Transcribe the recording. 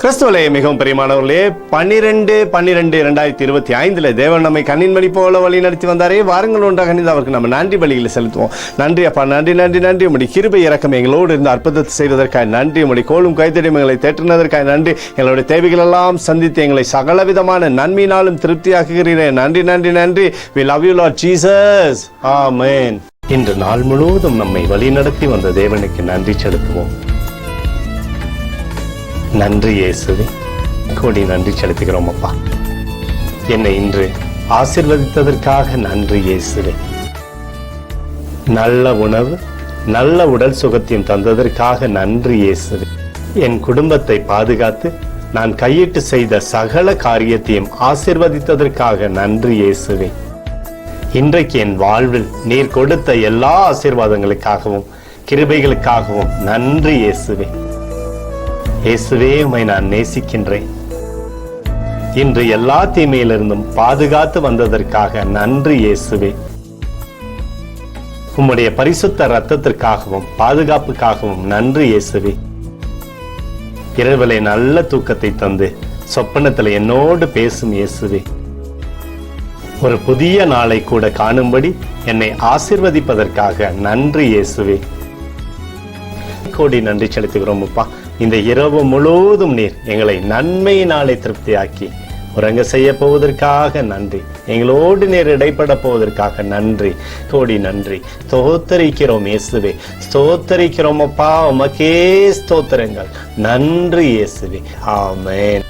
கிறிஸ்துவிலே மிகவும் பிரியமானவர்களே, 12/12/2025 தேவன் நம்மை கண்ணின்மணி போல வழி நடத்தி வந்தாரே. வாருங்கள் ஒன்றாக அவருக்கு நம்ம நன்றி பலிகளை செலுத்துவோம். நன்றி அப்பா, நன்றி நன்றி நன்றி. உம்முடைய கிருபை இரக்கம் எங்களோடு இருந்து அற்புதத்தை செய்வதற்காக நன்றி. உம்முடைய கோலும் கைத்தடியும் எங்களை தேற்றினதற்காக நன்றி. எங்களுடைய தேவைகள் எல்லாம் சந்தித்து எங்களை சகலவிதமான நன்மையினாலும் திருப்தியாக்குகிறீரே. நன்றி நன்றி நன்றி. We love you Lord Jesus. Amen. இன்று நாள் முழுவதும் நம்மை வழி நடத்தி வந்த தேவனுக்கு நன்றி செலுத்துவோம். நன்றி இயேசுவே, கோடி நன்றி செலுத்துகிறோம் அப்பா. என்னை இன்று ஆசீர்வதித்ததற்காக நன்றி இயேசுவே. நல்ல உணவு, நல்ல உடல் சுகத்தையும் தந்ததற்காக நன்றி இயேசுவே. என் குடும்பத்தை பாதுகாத்து நான் கையிட்டு செய்த சகல காரியத்தையும் ஆசீர்வதித்ததற்காக நன்றி இயேசுவே. இன்றைக்கு என் வாழ்வில் நீர் கொடுத்த எல்லா ஆசீர்வாதங்களுக்காகவும் கிருபைகளுக்காகவும் நன்றி இயேசுவே. இயேசுவே, உம்மை நான் நேசிக்கின்றேன். இன்று எல்லா தீமையிலிருந்தும் பாதுகாத்து வந்ததற்காக நன்றி இயேசுவே. உம்முடைய பரிசுத்த இரத்தத்திற்காகவும் பாதுகாப்புக்காகவும் நன்றி இயேசுவே. இரவிலே நல்ல தூக்கத்தை தந்து சொப்பனத்தில் என்னோடு பேசும் இயேசுவே. ஒரு புதிய நாளை கூட காணும்படி என்னை ஆசீர்வதிப்பதற்காக நன்றி இயேசுவே. கோடி நன்றி செலுத்துகிறோம் அப்பா. இந்த இரவு முழுவதும் நீர் எங்களை நன்மையினாலே திருப்தியாக்கி உறங்க செய்ய போவதற்காக நன்றி. எங்களோடு நீர் இடைப்பட போவதற்காக நன்றி. கோடி நன்றி. ஸ்தோத்தரிக்கிறோம் இயேசுவே, ஸ்தோத்தரிக்கிறோம் அப்பா. உமக்கே ஸ்தோத்திரங்கள். நன்றி இயேசுவே. ஆமென்.